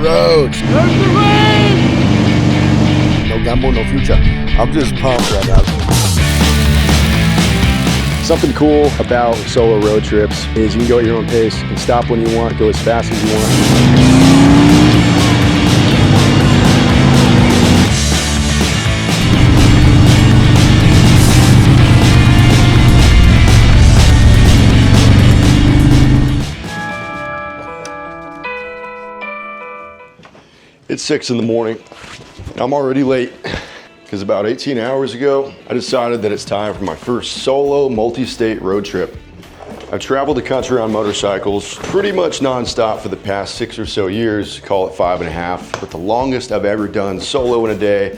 roads. No gamble, no future. I'm just pumped right now. Something cool about solo road trips is you can go at your own pace. You can stop when you want, go as fast as you want. It's 6 in the morning. I'm already late because about 18 hours ago, I decided that it's time for my first solo multi-state road trip. I've traveled the country on motorcycles pretty much nonstop for the past 6 or so years, call it 5.5, but the longest I've ever done solo in a day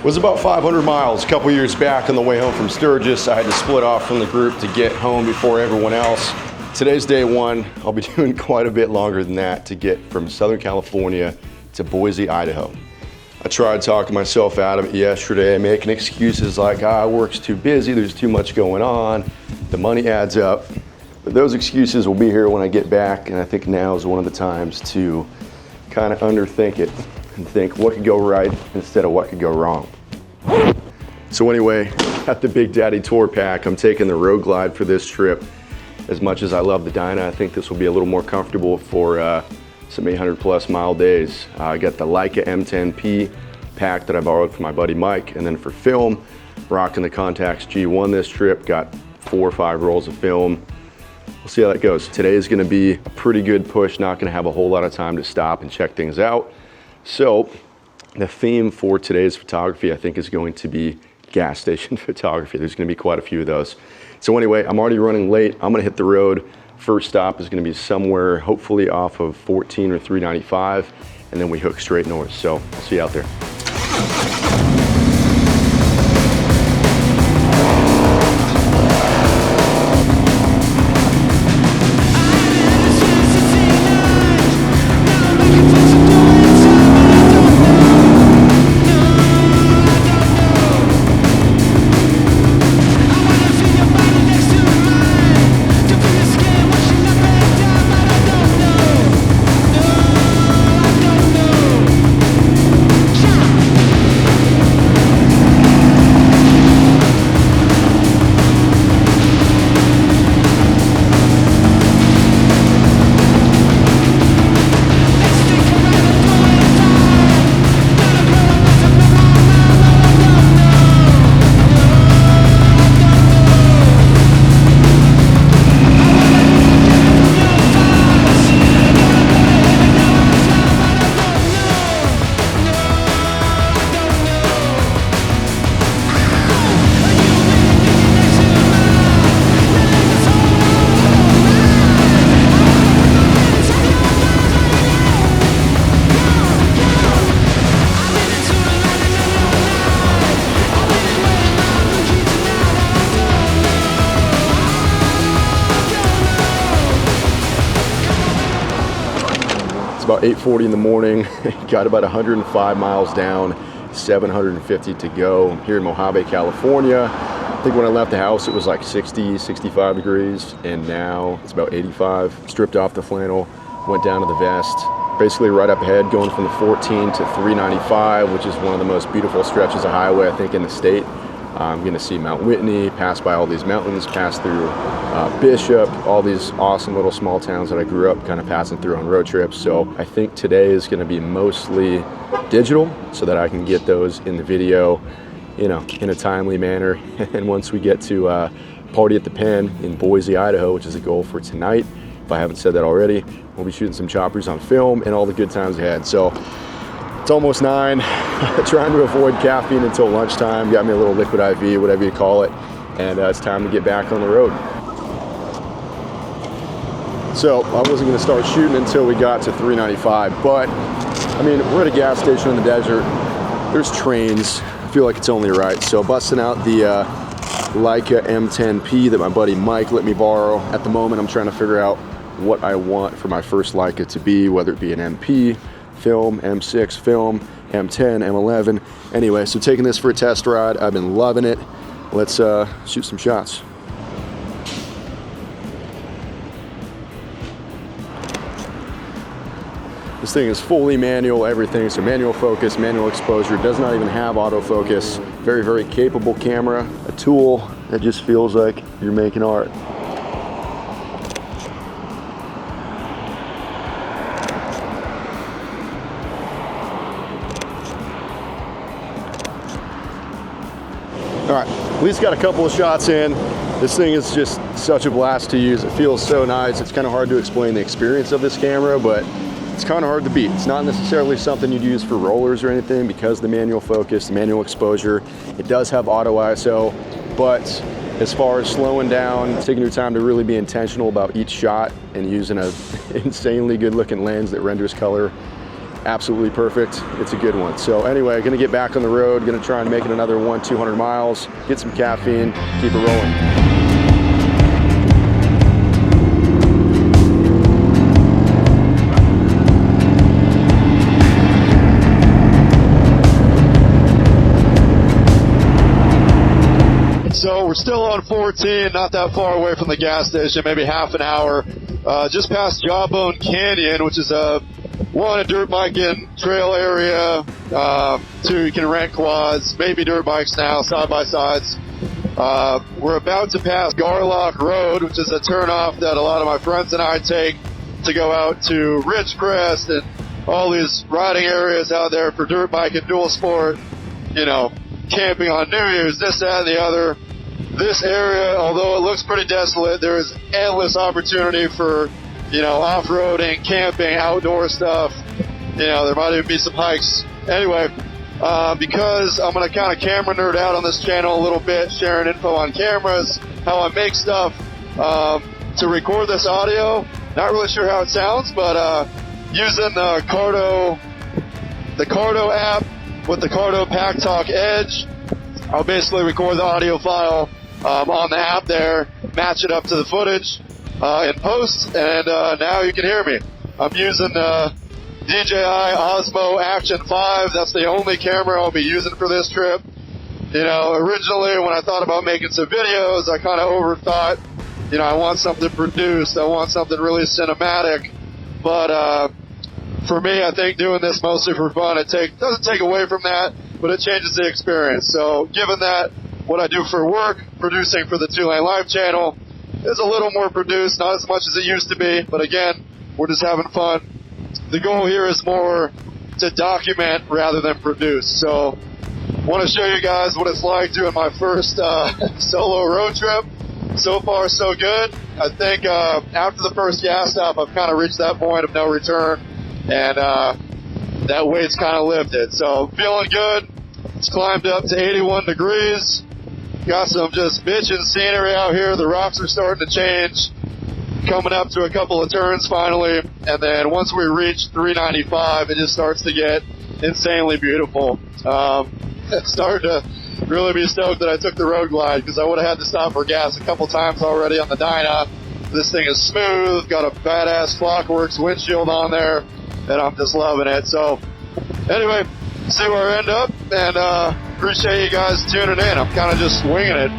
was about 500 miles. A couple years back on the way home from Sturgis, I had to split off from the group to get home before everyone else. Today's day one. I'll be doing quite a bit longer than that to get from Southern California to Boise, Idaho. I tried talking myself out of it yesterday, making excuses like, work's too busy, there's too much going on, the money adds up. But those excuses will be here when I get back, and I think now is one of the times to kind of underthink it and think what could go right instead of what could go wrong. So anyway, got the Big Daddy Tour Pack. I'm taking the Road Glide for this trip. As much as I love the Dyna, I think this will be a little more comfortable for some 800 plus mile days. I got the Leica M10P pack that I borrowed from my buddy Mike, and then for film, rocking the Contax G1 this trip. Got 4 or 5 rolls of film. We'll see how that goes. Today is gonna be a pretty good push, not gonna have a whole lot of time to stop and check things out. So the theme for today's photography, I think, is going to be gas station photography. There's gonna be quite a few of those. So anyway, I'm already running late. I'm gonna hit the road. First stop is gonna be somewhere, hopefully off of 14 or 395, and then we hook straight north. So I'll see you out there. It's about 8:40 in the morning. Got about 105 miles down, 750 to go. I'm here in Mojave, California. I think when I left the house, it was like 60, 65 degrees, and now it's about 85. Stripped off the flannel, went down to the vest. Basically right up ahead, going from the 14 to 395, which is one of the most beautiful stretches of highway, I think, in the state. I'm gonna see Mount Whitney, pass by all these mountains, pass through Bishop, all these awesome little small towns that I grew up kind of passing through on road trips. So I think today is gonna be mostly digital so that I can get those in the video, you know, in a timely manner. And once we get to Party at the Pen in Boise, Idaho, which is a goal for tonight, if I haven't said that already, we'll be shooting some choppers on film and all the good times ahead. So it's almost 9, trying to avoid caffeine until lunchtime. Got me a little liquid IV, whatever you call it, and it's time to get back on the road. So I wasn't gonna start shooting until we got to 395, but I mean, we're at a gas station in the desert. There's trains. I feel like it's only right. So busting out the Leica M10P that my buddy Mike let me borrow. At the moment, I'm trying to figure out what I want for my first Leica to be, whether it be an MP, film, M6 film, M10, M11. Anyway, so taking this for a test ride. I've been loving it. Let's shoot some shots. This thing is fully manual, everything. So manual focus, manual exposure, does not even have autofocus. Very, very capable camera, a tool that just feels like you're making art. All right, at least got a couple of shots in. This thing is just such a blast to use. It feels so nice. It's kind of hard to explain the experience of this camera, but it's kind of hard to beat. It's not necessarily something you'd use for rollers or anything because the manual focus, the manual exposure, it does have auto ISO, but as far as slowing down, taking your time to really be intentional about each shot and using an insanely good looking lens that renders color absolutely perfect, it's a good one. So anyway, gonna get back on the road, gonna try and make it another 200 miles, get some caffeine, keep it rolling. So we're still on 14, not that far away from the gas station, maybe half an hour. Just past Jawbone Canyon, which is a dirt biking trail area. Two, you can rent quads, maybe dirt bikes now, side-by-sides. We're about to pass Garlock Road, which is a turnoff that a lot of my friends and I take to go out to Ridgecrest and all these riding areas out there for dirt bike and dual sport, you know, camping on New Year's, this, that, and the other. This area, although it looks pretty desolate, there is endless opportunity for, you know, off-roading, camping, outdoor stuff. You know, there might even be some hikes. Anyway, because I'm going to kind of camera nerd out on this channel a little bit, sharing info on cameras, how I make stuff, to record this audio. Not really sure how it sounds, but using the Cardo app with the Cardo Pack Talk Edge, I'll basically record the audio file on the app there, match it up to the footage in post, and now you can hear me. I'm using DJI Osmo Action 5. That's the only camera I'll be using for this trip. You know, originally when I thought about making some videos, I kind of overthought, you know, I want something produced, I want something really cinematic, but for me, I think doing this mostly for fun, doesn't take away from that, but it changes the experience. So given that what I do for work, producing for the Two Lane Live channel, is a little more produced, not as much as it used to be, but again, we're just having fun. The goal here is more to document rather than produce. So want to show you guys what it's like doing my first solo road trip. So far, so good. I think after the first gas stop, I've kind of reached that point of no return, and that weight's kind of lifted. So feeling good. It's climbed up to 81 degrees. Got some just bitchin' scenery out here. The rocks are starting to change. Coming up to a couple of turns finally, and then once we reach 395, it just starts to get insanely beautiful. Started to really be stoked that I took the road glide, because I would have had to stop for gas a couple times already on the Dyna. This thing is smooth, got a badass Clockworks windshield on there, and I'm just loving it. So anyway, see where I end up, and appreciate you guys tuning in. I'm kind of just winging it.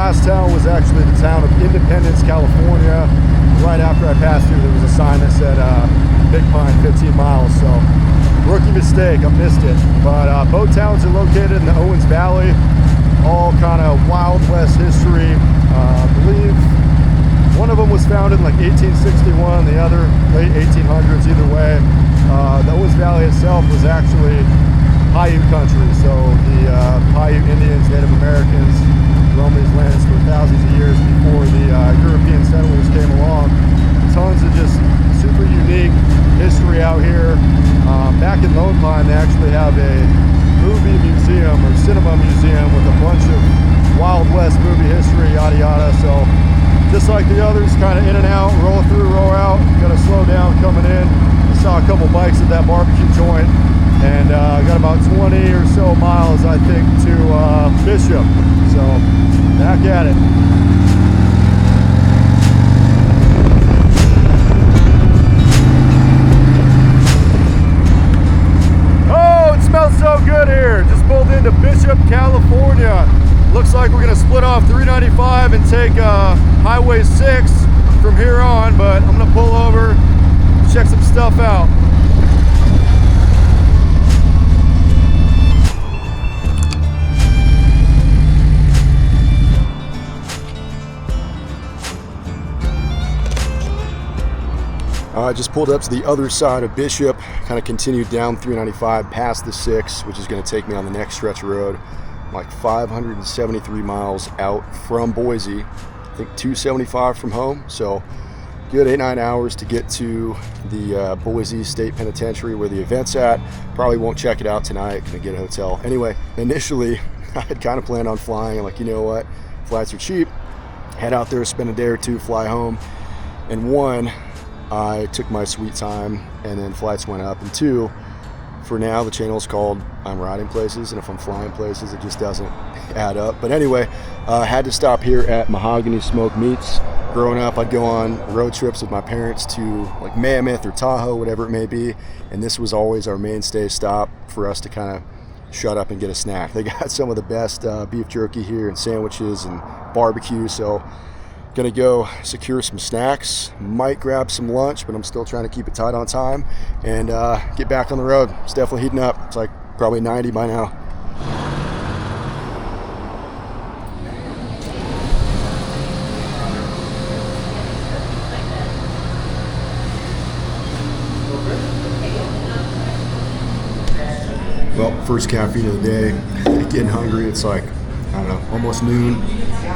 last town was actually the town of Independence, California. Right after I passed through, there was a sign that said Big Pine, 15 miles. So rookie mistake, I missed it. But both towns are located in the Owens Valley. All kind of Wild West history. I believe one of them was founded in like 1861, the other late 1800s. Either way, the Owens Valley itself was actually Paiute country. So the Paiute Indians, Native Americans, roamed these lands for thousands of years before the European settlers came along. Tons of just super unique history out here. Back in Lone Pine, they actually have a movie museum or cinema museum with a bunch of Wild West movie history, yada yada. So just like the others, kind of in and out, roll through, roll out. Gotta slow down coming in. I saw a couple bikes at that barbecue joint, and got about 20 or so miles, I think, to Bishop. So back at it. Smells so good here. Just pulled into Bishop, California. Looks like we're gonna split off 395 and take Highway 6 from here on, but I'm gonna pull over, check some stuff out. I just pulled up to the other side of Bishop, kind of continued down 395 past the 6, which is going to take me on the next stretch of road, like 573 miles out from Boise. I think 275 from home, so good 8-9 hours to get to the Boise State Penitentiary where the event's at. Probably won't check it out tonight, gonna get a hotel. Anyway, initially I had kind of planned on flying. I'm like, you know what, flights are cheap, head out there, spend a day or two, fly home. And one, I took my sweet time and then flights went up, and two, for now the channel's called I'm riding places, and if I'm flying places it just doesn't add up. But anyway, had to stop here at Mahogany Smoke Meats. Growing up, I'd go on road trips with my parents to like Mammoth or Tahoe, whatever it may be, and this was always our mainstay stop for us to kind of shut up and get a snack. They got some of the best beef jerky here and sandwiches and barbecue, so gonna go secure some snacks, might grab some lunch, but I'm still trying to keep it tight on time and get back on the road. It's definitely heating up. It's like probably 90 by now. Well, first caffeine of the day, getting hungry. It's like, I don't know, almost noon.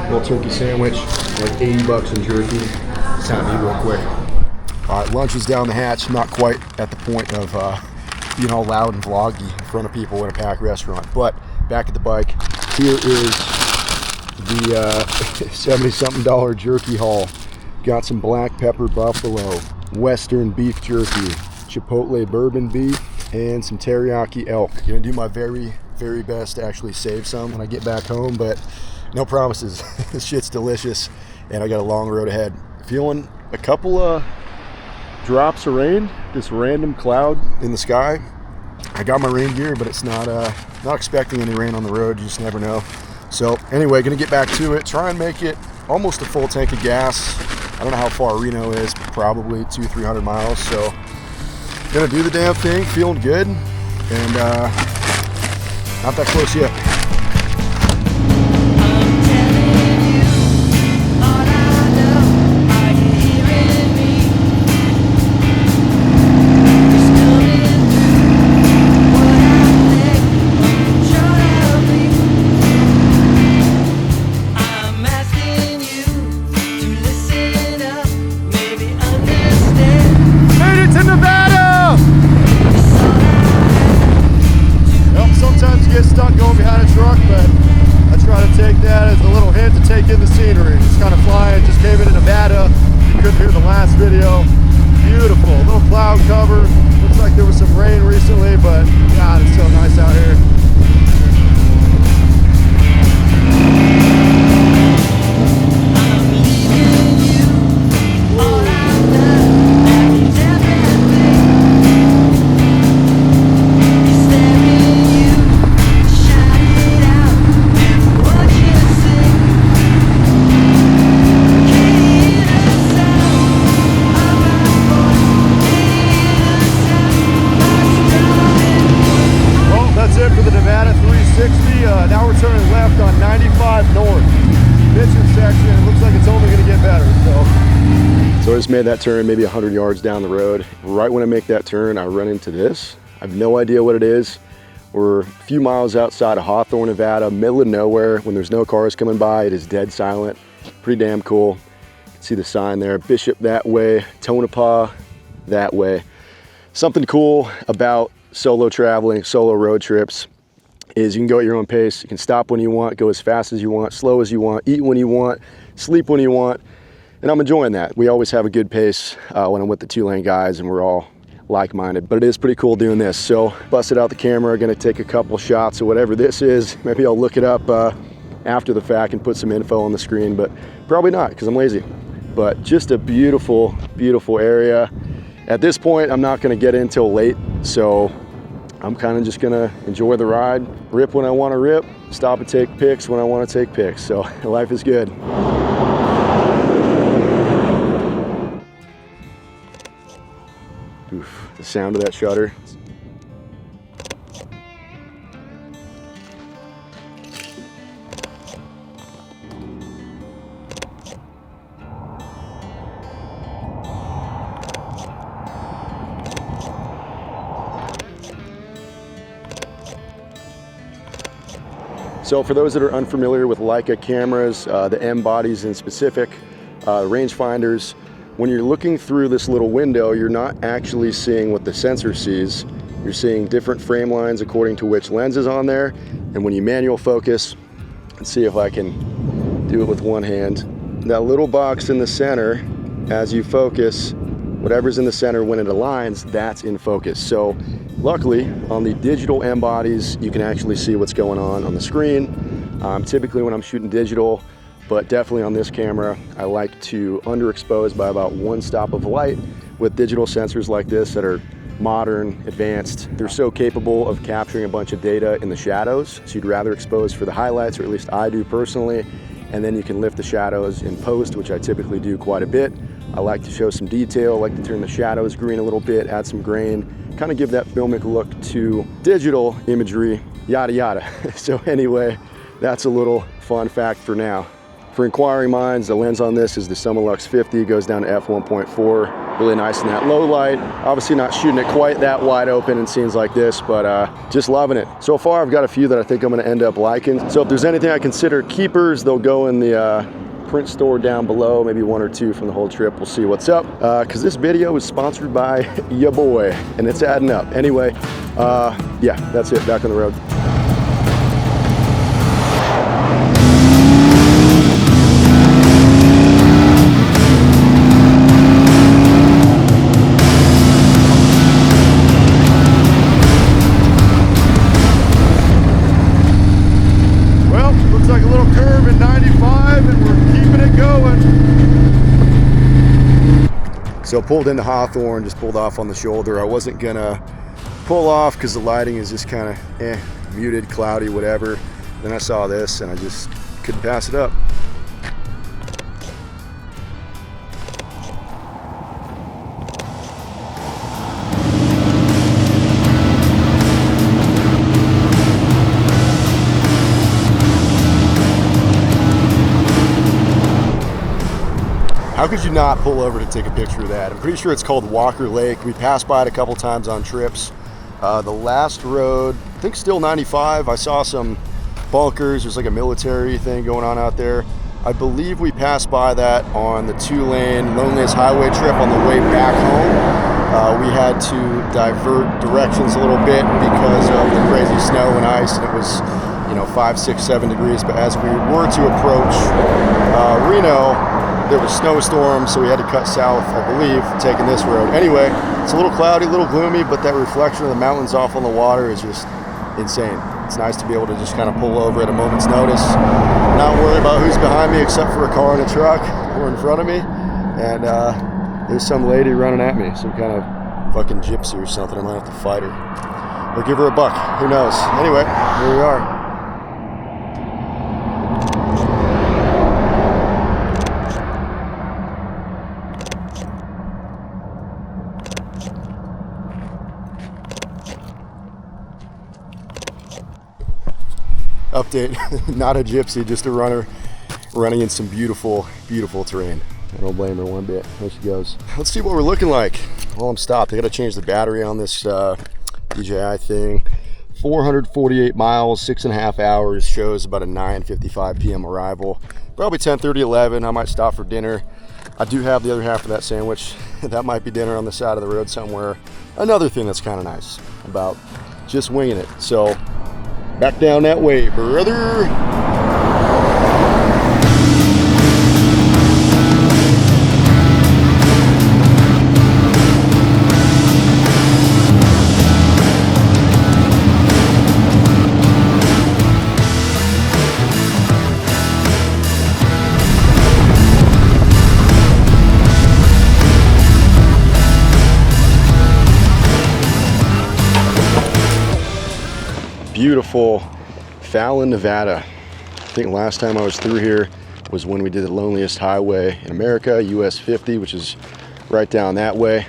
Little turkey sandwich, like 80 bucks in jerky. It's time to eat real quick. All right, lunch is down the hatch. Not quite at the point of being all loud and vloggy in front of people in a packed restaurant, but back at the bike. Here is the 70-something jerky haul. Got some black pepper buffalo, western beef jerky, chipotle bourbon beef, and some teriyaki elk. Gonna do my very, very best to actually save some when I get back home, but no promises. This shit's delicious, and I got a long road ahead. Feeling a couple drops of rain, just random cloud in the sky. I got my rain gear, but it's not expecting any rain on the road. You just never know. So anyway, gonna get back to it. Try and make it almost a full tank of gas. I don't know how far Reno is, but probably 200-300 miles. So gonna do the damn thing, feeling good, and not that close yet. Video, beautiful, little cloud cover. Looks like there was some rain recently, but God, it's so nice out here. direction. It looks like it's only gonna get better, so I just made that turn maybe 100 yards down the road. Right when I make that turn, I run into this. I have no idea what it is. We're a few miles outside of Hawthorne, Nevada, middle of nowhere. When there's no cars coming by, it is dead silent. Pretty damn cool. You can see the sign there, Bishop that way, Tonopah that way. Something cool about solo traveling, solo road trips is you can go at your own pace. You can stop when you want, go as fast as you want, slow as you want, eat when you want, sleep when you want. And I'm enjoying that. We always have a good pace when I'm with the 2-lane guys and we're all like-minded, but it is pretty cool doing this. So busted out the camera, gonna take a couple shots of whatever this is. Maybe I'll look it up after the fact and put some info on the screen, but probably not because I'm lazy. But just a beautiful, beautiful area. At this point, I'm not gonna get in till late, so I'm kind of just gonna enjoy the ride, rip when I wanna rip, stop and take pics when I wanna take pics. So life is good. Oof, the sound of that shutter. So for those that are unfamiliar with Leica cameras, the M bodies in specific, rangefinders, when you're looking through this little window, you're not actually seeing what the sensor sees. You're seeing different frame lines according to which lens is on there. And when you manual focus, let's see if I can do it with one hand. That little box in the center, as you focus, whatever's in the center, when it aligns, that's in focus. So luckily, on the digital M bodies, you can actually see what's going on the screen. Typically when I'm shooting digital, but definitely on this camera, I like to underexpose by about 1 stop of light with digital sensors like this that are modern, advanced. They're so capable of capturing a bunch of data in the shadows. So you'd rather expose for the highlights, or at least I do personally, and then you can lift the shadows in post, which I typically do quite a bit. I like to show some detail, I like to turn the shadows green a little bit, add some grain, kind of give that filmic look to digital imagery, yada yada. So anyway, that's a little fun fact for now. For inquiring minds, the lens on this is the Summilux 50, goes down to f1.4, really nice in that low light. Obviously not shooting it quite that wide open in scenes like this, but just loving it. So far, I've got a few that I think I'm gonna end up liking. So if there's anything I consider keepers, they'll go in the print store down below, maybe 1 or 2 from the whole trip. We'll see what's up. Cause this video is sponsored by ya boy, and it's adding up. Anyway, yeah, that's it, back on the road. So pulled into Hawthorne, just pulled off on the shoulder. I wasn't gonna pull off because the lighting is just kind of muted, cloudy, whatever. Then I saw this and I just couldn't pass it up. How could you not pull over to take a picture of that? I'm pretty sure it's called Walker Lake. We passed by it a couple times on trips. The last road, I think still 95, I saw some bunkers. There's like a military thing going on out there. I believe we passed by that on the 2-lane Loneliest Highway trip on the way back home. We had to divert directions a little bit because of the crazy snow and ice, and it was, you know, 5, 6, 7 degrees. But as we were to approach Reno, there was snowstorms, so we had to cut south, I believe, taking this road. Anyway, it's a little cloudy, a little gloomy, but that reflection of the mountains off on the water is just insane. It's nice to be able to just kind of pull over at a moment's notice, not worry about who's behind me except for a car and a truck or in front of me. And there's some lady running at me, some kind of fucking gypsy or something. I might have to fight her or give her a buck, who knows. Anyway, here we are. Update, not a gypsy, just a runner. running in some beautiful, beautiful terrain. I don't blame her one bit. There she goes. Let's see what we're looking like. Well, I'm stopped. I got to change the battery on this DJI thing. 448 miles, 6.5 hours, shows about a 9:55 p.m. arrival. Probably 10:30, 11. I might stop for dinner. I do have the other half of that sandwich. That might be dinner on the side of the road somewhere. Another thing that's kind of nice about just winging it. So back down that way, brother. Beautiful Fallon, Nevada. I think last time I was through here was when we did the loneliest highway in America, US 50, which is right down that way.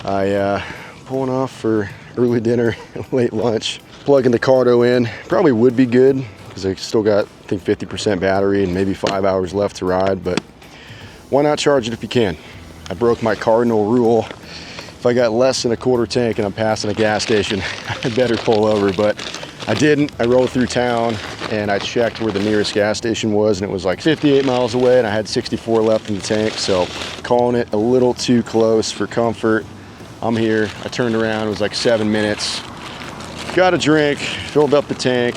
Pulling off for early dinner, late lunch, plugging the Cardo in. Probably would be good because I still got, I think, 50% battery and maybe 5 hours left to ride, but why not charge it if you can? I broke my cardinal rule. If I got less than a quarter tank and I'm passing a gas station, I better pull over, but I didn't. I rolled through town and I checked where the nearest gas station was, and it was like 58 miles away, and I had 64 left in the tank, so calling it a little too close for comfort. I'm here. I turned around, it was like 7 minutes. Got a drink, filled up the tank,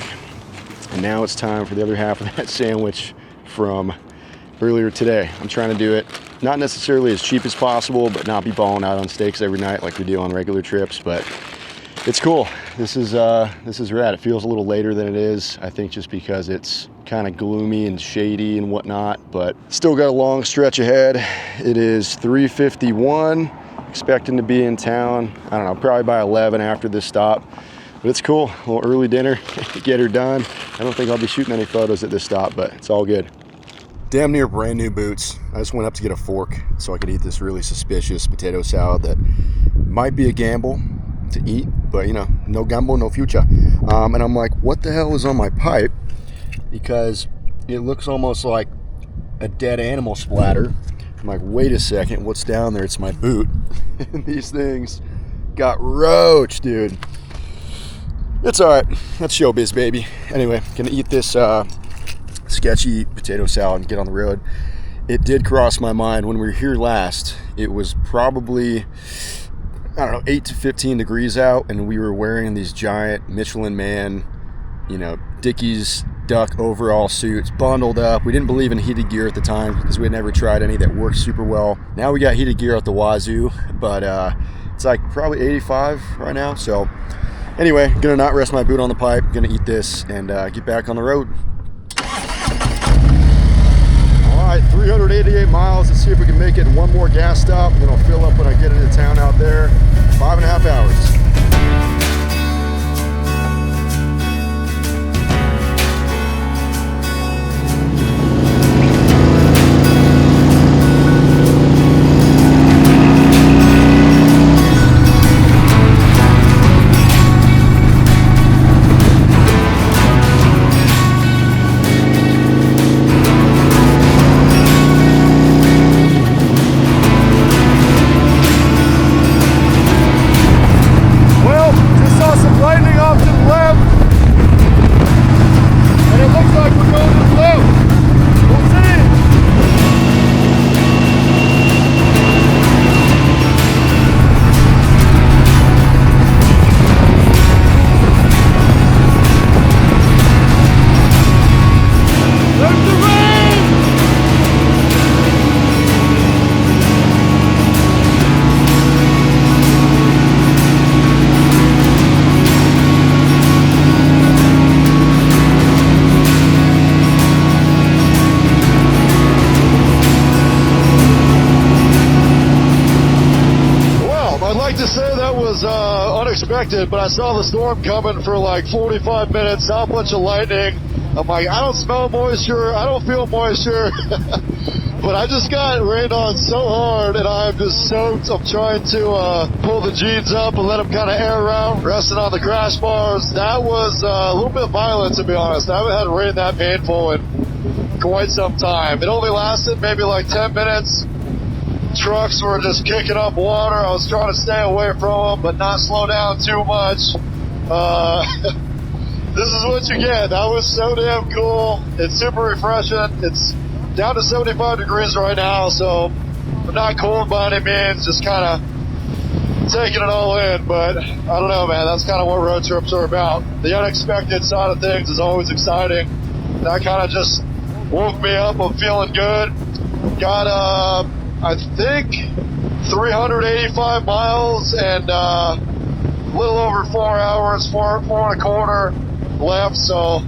and now it's time for the other half of that sandwich from earlier today. I'm trying to do it not necessarily as cheap as possible, but not be balling out on steaks every night like we do on regular trips, but it's cool. This is rad. It feels a little later than it is, I think, just because it's kind of gloomy and shady and whatnot, but still got a long stretch ahead. It is 3:51, expecting to be in town, I don't know, probably by 11 after this stop, but it's cool. A little early dinner, get her done. I don't think I'll be shooting any photos at this stop, but it's all good. Damn near brand new boots. I just went up to get a fork so I could eat this really suspicious potato salad that might be a gamble to eat, but you know, no gamble, no future. And I'm like, what the hell is on my pipe? Because it looks almost like a dead animal splatter. I'm like, wait a second, what's down there? It's my boot. And these things got roached, dude. It's all right. That's showbiz, baby. Anyway, gonna eat this sketchy potato salad and get on the road. It did cross my mind when we were here last. It was probably, I don't know, 8 to 15 degrees out, and we were wearing these giant Michelin Man, you know, Dickies duck overall suits, bundled up. We didn't believe in heated gear at the time because we had never tried any that worked super well. Now we got heated gear at the wazoo, but it's like probably 85 right now. So anyway, gonna not rest my boot on the pipe, gonna eat this and get back on the road. All right, 388 miles. Let's see if we can make it in one more gas stop, and then I'll fill up when I get into town out there. 5.5 hours. Unexpected, but I saw the storm coming for like 45 minutes, saw a bunch of lightning. I'm like, I don't smell moisture, I don't feel moisture. But I just got rained on so hard and I'm just soaked. I'm trying to pull the jeans up and let them kind of air around, resting on the crash bars. That was a little bit violent, to be honest. I haven't had rain that painful in quite some time. It only lasted maybe like 10 minutes. Trucks were just kicking up water. I was trying to stay away from them, but not slow down too much. This is what you get. That was so damn cool. It's super refreshing. It's down to 75 degrees right now, so I'm not cold by any means, just kind of taking it all in. But I don't know, man, that's kind of what road trips are about. The unexpected side of things is always exciting. That kind of just woke me up. I'm feeling good. Got, I think, 385 miles and a little over 4 hours, four and a quarter left, so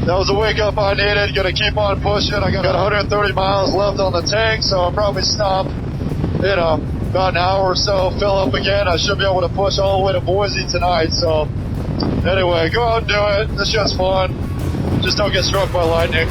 that was a wake up I needed. Gonna keep on pushing. I got 130 miles left on the tank, so I'll probably stop, about an hour or so, fill up again. I should be able to push all the way to Boise tonight. So anyway, go out and do it. This shit's fun. Just don't get struck by lightning.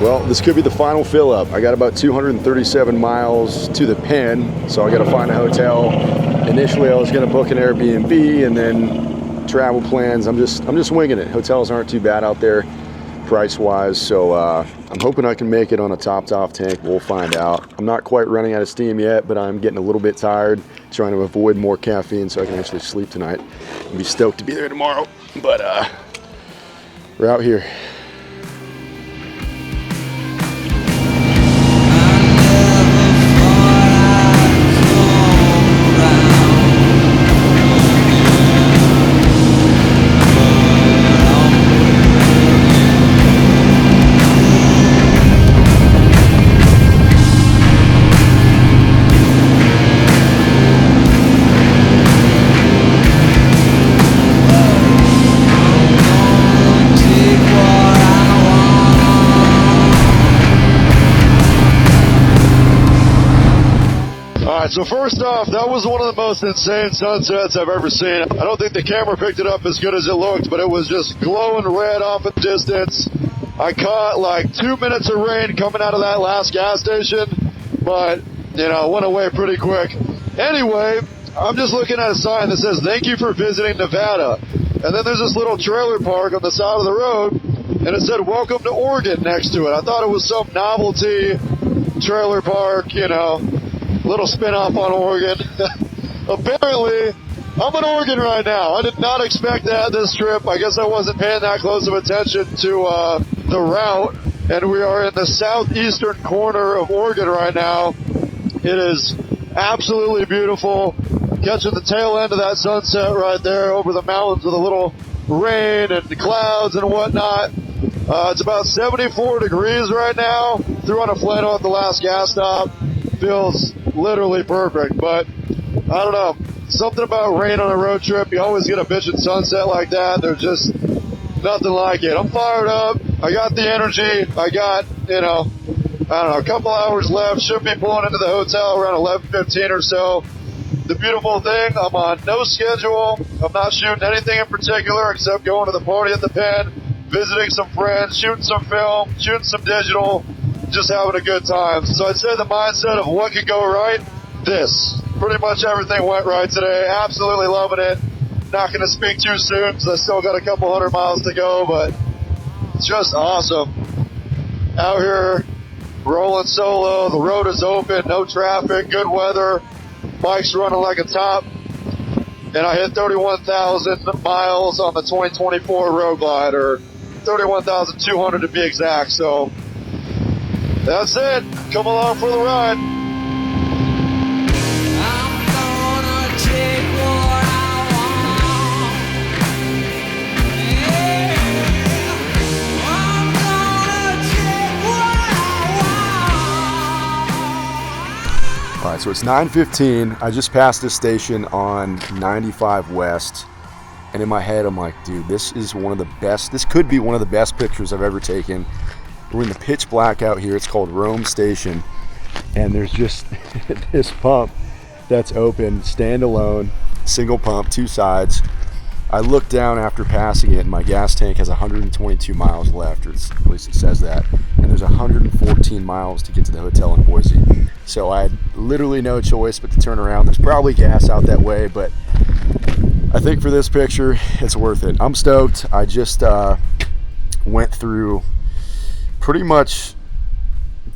Well, this could be the final fill up. I got about 237 miles to the pen, so I got to find a hotel. Initially, I was going to book an Airbnb, and then travel plans. I'm just winging it. Hotels aren't too bad out there, price-wise. So I'm hoping I can make it on a topped-off tank. We'll find out. I'm not quite running out of steam yet, but I'm getting a little bit tired, trying to avoid more caffeine so I can actually sleep tonight. I'll be stoked to be there tomorrow. But we're out here. So first off, that was one of the most insane sunsets I've ever seen. I don't think the camera picked it up as good as it looked, but it was just glowing red off in the distance. I caught like 2 minutes of rain coming out of that last gas station, but, it went away pretty quick. Anyway, I'm just looking at a sign that says, "Thank you for visiting Nevada." And then there's this little trailer park on the side of the road, and it said, "Welcome to Oregon" next to it. I thought it was some novelty trailer park, little spin-off on Oregon. Apparently, I'm in Oregon right now. I did not expect that this trip. I guess I wasn't paying that close of attention to the route. And we are in the southeastern corner of Oregon right now. It is absolutely beautiful. Catching the tail end of that sunset right there over the mountains with a little rain and clouds and whatnot. It's about 74 degrees right now. Threw on a flannel at the last gas stop. Feels literally perfect, but I don't know, something about rain on a road trip. You always get a bitchin' sunset like that. There's just nothing like it. I'm fired up. I got the energy. I got, a couple hours left. Should be pulling into the hotel around 11:15 or so. The beautiful thing, I'm on no schedule. I'm not shooting anything in particular except going to the party at the pen, visiting some friends, shooting some film, shooting some digital, just having a good time. So I'd say the mindset of what could go right, this. Pretty much everything went right today. Absolutely loving it. Not going to speak too soon because I still got a couple hundred miles to go, but it's just awesome. Out here, rolling solo. The road is open, no traffic, good weather. Bike's running like a top. And I hit 31,000 miles on the 2024 Road Glide, or 31,200 to be exact. So that's it. Come along for the ride. I'm gonna take what I want. Yeah. I'm gonna take what I want. All right, so it's 9:15. I just passed this station on 95 West. And in my head, I'm like, dude, this is one of the best. This could be one of the best pictures I've ever taken. We're in the pitch black out here. It's called Rome Station. And there's just this pump that's open, standalone, single pump, two sides. I looked down after passing it, and my gas tank has 122 miles left, or at least it says that. And there's 114 miles to get to the hotel in Boise. So I had literally no choice but to turn around. There's probably gas out that way, but I think for this picture, it's worth it. I'm stoked. I just went through pretty much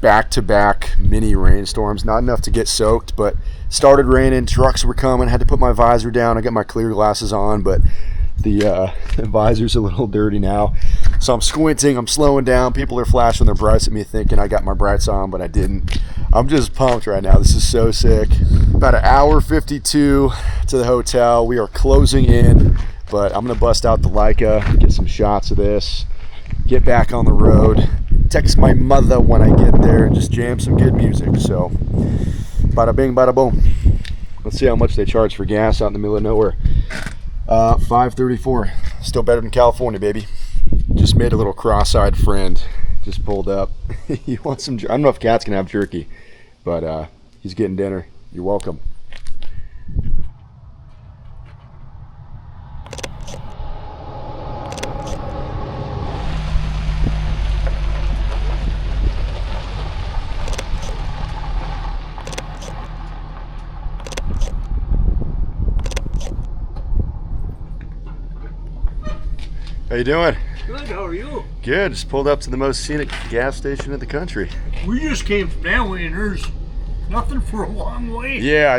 back-to-back mini rainstorms. Not enough to get soaked, but started raining. Trucks were coming. Had to put my visor down. I got my clear glasses on, but the visor's a little dirty now. So I'm squinting. I'm slowing down. People are flashing their brights at me thinking I got my brights on, but I didn't. I'm just pumped right now. This is so sick. About an hour 52 to the hotel. We are closing in, but I'm gonna bust out the Leica, get some shots of this, get back on the road, text my mother when I get there, and just jam some good music. So bada bing, bada boom. Let's see how much they charge for gas out in the middle of nowhere. $5.34. Still better than California, baby. Just made a little cross-eyed friend. Just pulled up. He wants some. I don't know if cats can have jerky, but he's getting dinner. You're welcome. How you doing? Good, how are you? Good. Just pulled up to the most scenic gas station in the country. We just came from that way and there's nothing for a long way. Yeah,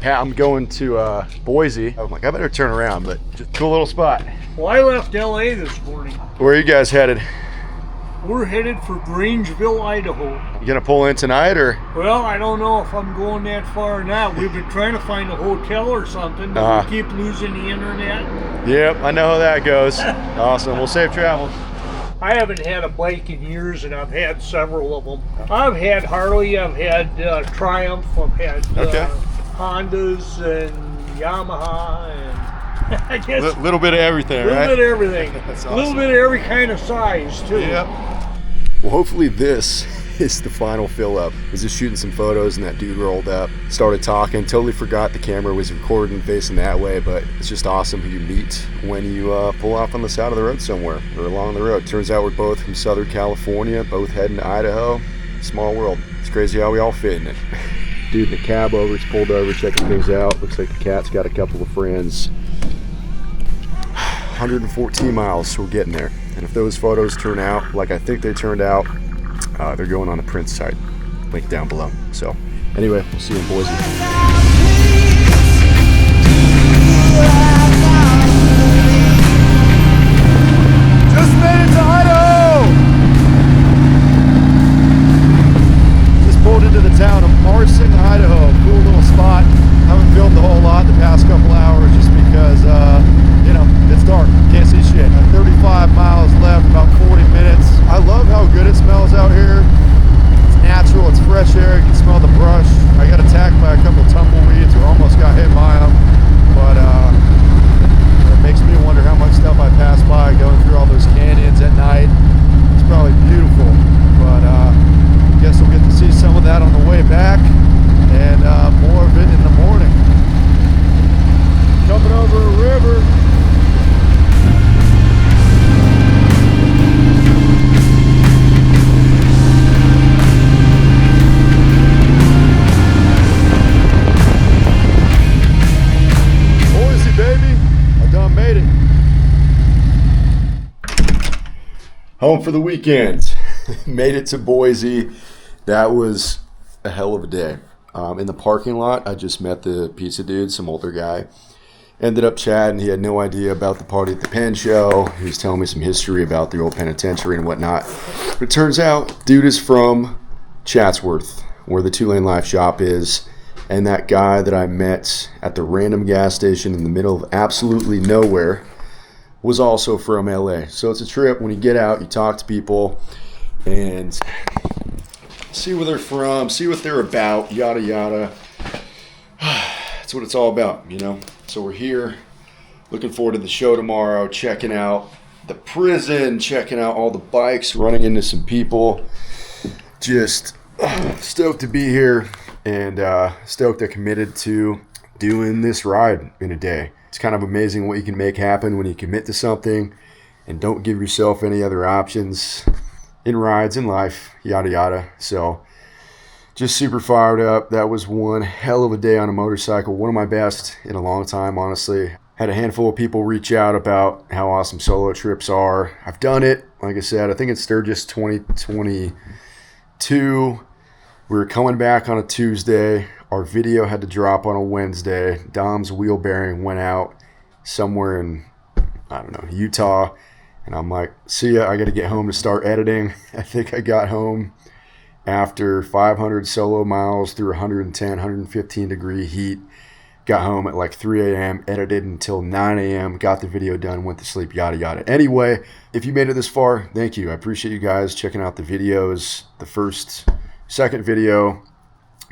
I'm going to Boise. I'm like, I better turn around, but just cool little spot. Well, I left LA this morning. Where are you guys headed? We're headed for Grangeville, Idaho. You gonna pull in tonight, or? Well, I don't know if I'm going that far or not. We've been trying to find a hotel or something, but we keep losing the internet. Yep, I know how that goes. Awesome. Well, safe travels. I haven't had a bike in years, and I've had several of them. I've had Harley, I've had Triumph, I've had Hondas and Yamaha, and I guess little bit of everything, a right? little bit of everything. That's A little awesome. bit of every kind of size, too. Yep. Well, hopefully this is the final fill up. I was just shooting some photos and that dude rolled up, started talking, totally forgot the camera was recording facing that way, but it's just awesome who you meet when you pull off on the side of the road somewhere or along the road. Turns out we're both from Southern California, both heading to Idaho. Small world. It's crazy how we all fit in it. Dude in the cab over, he's pulled over, checking things out. Looks like the cat's got a couple of friends. 114 miles, so we're getting there. And if those photos turn out like I think they turned out, they're going on the print site. Link down below. So anyway, we'll see you in Boise. Just made it to Idaho! Just pulled into the town of Marsing, Idaho. Cool little spot. Haven't filmed a whole lot the past couple hours just because, you know, it's dark. Can't see shit. 35 miles left, about 40 minutes. I love how good it smells out here. It's natural, it's fresh air. You can smell the brush. I got attacked by a couple tumbleweeds or almost got hit by them. But it makes me wonder how much stuff I pass by going through all those canyons at night. It's probably beautiful. But I guess we'll get to see some of that on the way back and more of it in the morning. Coming over a river. Boise, baby. I done made it. Home for the weekend. Made it to Boise. That was a hell of a day. In the parking lot, I just met the pizza dude, some older guy. Ended up chatting. He had no idea about the party at the Penn show. He was telling me some history about the old penitentiary and whatnot. But it turns out, dude is from Chatsworth, where the 2 Lane Life shop is. And that guy that I met at the random gas station in the middle of absolutely nowhere was also from LA. So it's a trip. When you get out, you talk to people and see where they're from, see what they're about, yada yada. that's what it's all about, you know. So we're here, looking forward to the show tomorrow, checking out the prison, checking out all the bikes, running into some people. Just stoked to be here, and stoked I committed to doing this ride in a day. It's kind of amazing what you can make happen when you commit to something and don't give yourself any other options in rides, in life, yada yada. So just super fired up. That was one hell of a day on a motorcycle, one of my best in a long time, honestly. Had a handful of people reach out about how awesome solo trips are. I've done it, like I said, I think it's Sturgis 2022. We were coming back on a Tuesday. Our video had to drop on a Wednesday. Dom's wheel bearing went out somewhere in, I don't know, Utah. And I'm like, see ya, I got to get home to start editing. I think I got home after 500 solo miles through 110, 115 degree heat. Got home at like 3 a.m., edited until 9 a.m., got the video done, went to sleep, yada yada. Anyway, if you made it this far, thank you. I appreciate you guys checking out the videos. The second video,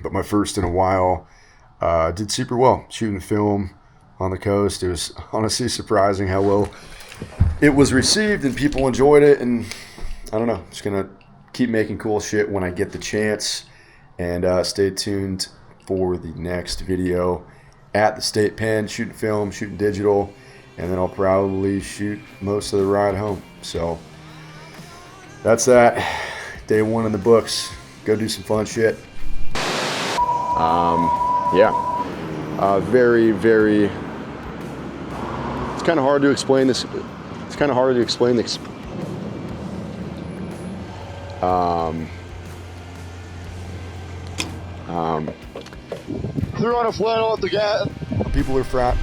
but my first in a while. Did super well shooting the film on the coast. It was honestly surprising how well it was received and people enjoyed it. And I don't know, just gonna keep making cool shit when I get the chance. And stay tuned for the next video at the state pen, shooting film, shooting digital, and then I'll probably shoot most of the ride home. So that's that. Day one in the books. Go do some fun shit. Very, very, it's kind of hard to explain this. It's kind of hard to explain this. Threw on a flannel at the gas. People are flat